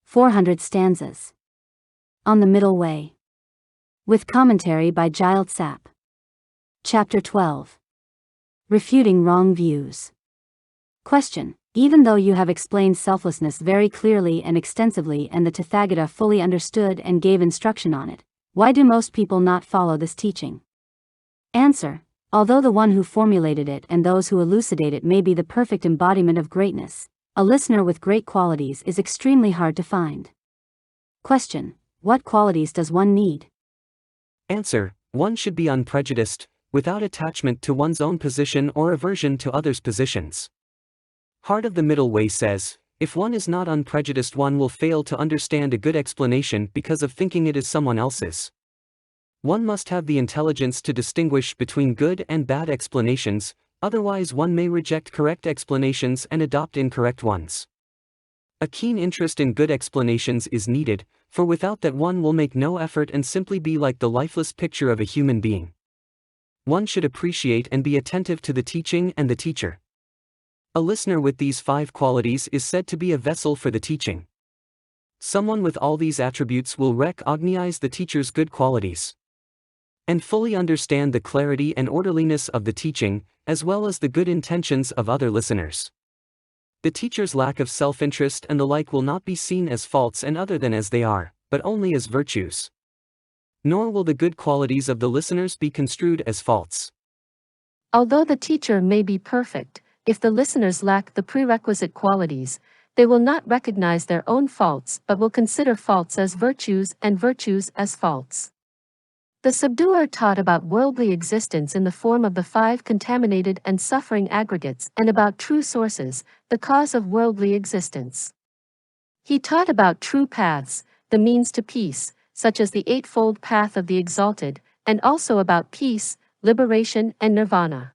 400 stanzas. On the Middle Way. With commentary by Gyel-tsap. Chapter 12. Refuting Wrong Views. Question. Even though you have explained selflessness very clearly and extensively and the Tathagata fully understood and gave instruction on it, why do most people not follow this teaching? Answer. Although the one who formulated it and those who elucidate it may be the perfect embodiment of greatness, a listener with great qualities is extremely hard to find. Question. What qualities does one need? Answer. One should be unprejudiced, without attachment to one's own position or aversion to others' positions. Heart of the Middle Way says, if one is not unprejudiced, one will fail to understand a good explanation because of thinking it is someone else's. One must have the intelligence to distinguish between good and bad explanations, otherwise one may reject correct explanations and adopt incorrect ones. A keen interest in good explanations is needed, for without that one will make no effort and simply be like the lifeless picture of a human being. One should appreciate and be attentive to the teaching and the teacher. A listener with these 5 qualities is said to be a vessel for the teaching. Someone with all these attributes will recognize the teacher's good qualities and fully understand the clarity and orderliness of the teaching, as well as the good intentions of other listeners. The teacher's lack of self-interest and the like will not be seen as faults and other than as they are, but only as virtues. Nor will the good qualities of the listeners be construed as faults. Although the teacher may be perfect, if the listeners lack the prerequisite qualities, they will not recognize their own faults but will consider faults as virtues and virtues as faults. The subduer taught about worldly existence in the form of the 5 contaminated and suffering aggregates and about true sources, the cause of worldly existence. He taught about true paths, the means to peace, such as the Eightfold Path of the Exalted, and also about peace, liberation, and nirvana.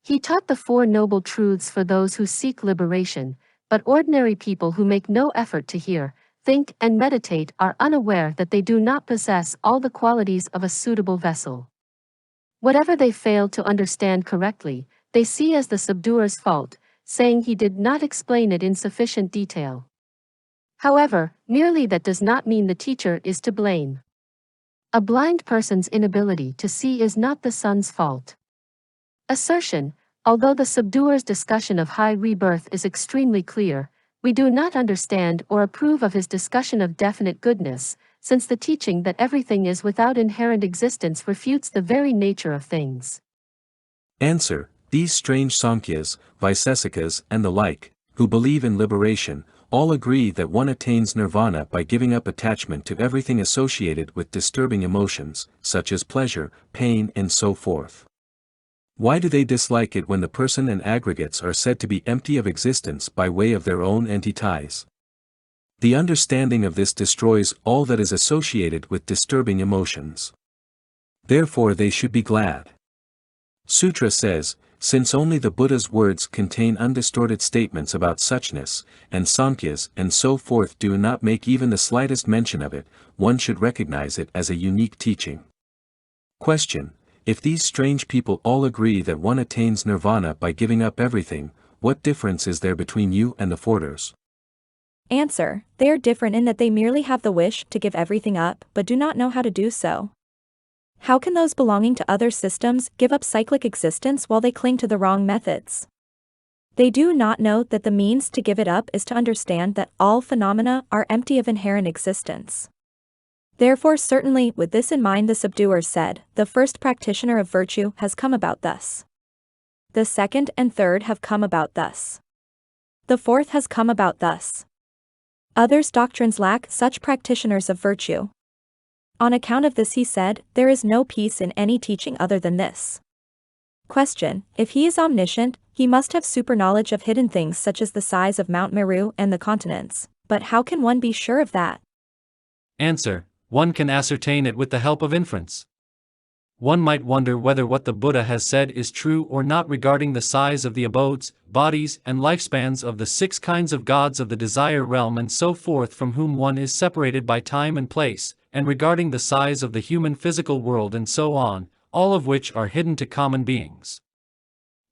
He taught the 4 noble truths for those who seek liberation, but ordinary people who make no effort to hear, think, and meditate are unaware that they do not possess all the qualities of a suitable vessel. Whatever they fail to understand correctly, they see as the subduer's fault, saying he did not explain it in sufficient detail. However, merely that does not mean the teacher is to blame. A blind person's inability to see is not the sun's fault. Assertion. Although the subduer's discussion of high rebirth is extremely clear, we do not understand or approve of his discussion of definite goodness, since the teaching that everything is without inherent existence refutes the very nature of things. Answer. These strange Samkhyas, Vaisesikas, and the like, who believe in liberation, all agree that one attains nirvana by giving up attachment to everything associated with disturbing emotions, such as pleasure, pain, and so forth. Why do they dislike it when the person and aggregates are said to be empty of existence by way of their own entities? The understanding of this destroys all that is associated with disturbing emotions. Therefore they should be glad. Sutra says, since only the Buddha's words contain undistorted statements about suchness, and Samkhyas and so forth do not make even the slightest mention of it, one should recognize it as a unique teaching. Question. If these strange people all agree that one attains nirvana by giving up everything, what difference is there between you and the foreigners? Answer. They are different in that they merely have the wish to give everything up but do not know how to do so. How can those belonging to other systems give up cyclic existence while they cling to the wrong methods? They do not know that the means to give it up is to understand that all phenomena are empty of inherent existence. Therefore certainly with this in mind the subduer said, the first practitioner of virtue has come about thus. The second and third have come about thus. The fourth has come about thus. Others' doctrines lack such practitioners of virtue. On account of this he said, there is no peace in any teaching other than this. Question. If he is omniscient, he must have superknowledge of hidden things such as the size of Mount Meru and the continents, but how can one be sure of that? Answer. One can ascertain it with the help of inference. One might wonder whether what the Buddha has said is true or not regarding the size of the abodes, bodies, and lifespans of the 6 kinds of gods of the desire realm and so forth from whom one is separated by time and place, and regarding the size of the human physical world and so on, all of which are hidden to common beings.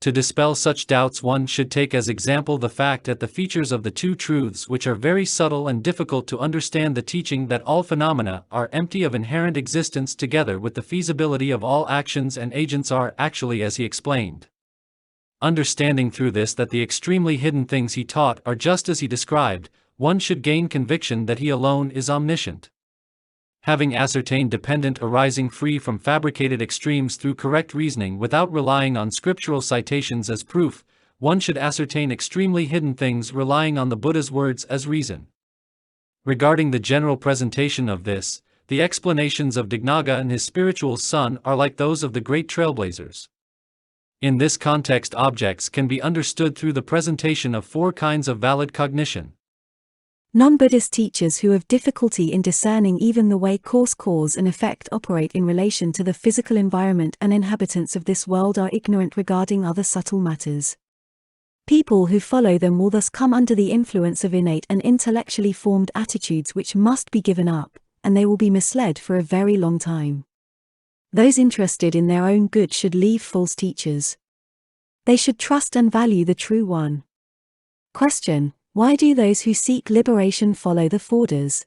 To dispel such doubts, one should take as example the fact that the features of the two truths, which are very subtle and difficult to understand, the teaching that all phenomena are empty of inherent existence, together with the feasibility of all actions and agents, are actually as he explained. Understanding through this that the extremely hidden things he taught are just as he described, one should gain conviction that he alone is omniscient. Having ascertained dependent arising free from fabricated extremes through correct reasoning without relying on scriptural citations as proof, one should ascertain extremely hidden things relying on the Buddha's words as reason. Regarding the general presentation of this, the explanations of Tathagata and his spiritual son are like those of the great trailblazers. In this context, objects can be understood through the presentation of four kinds of valid cognition. Non-Buddhist teachers who have difficulty in discerning even the way cause and effect operate in relation to the physical environment and inhabitants of this world are ignorant regarding other subtle matters. People who follow them will thus come under the influence of innate and intellectually formed attitudes which must be given up, and they will be misled for a very long time. Those interested in their own good should leave false teachers. They should trust and value the true one. Question: why do those who seek liberation follow the Forders?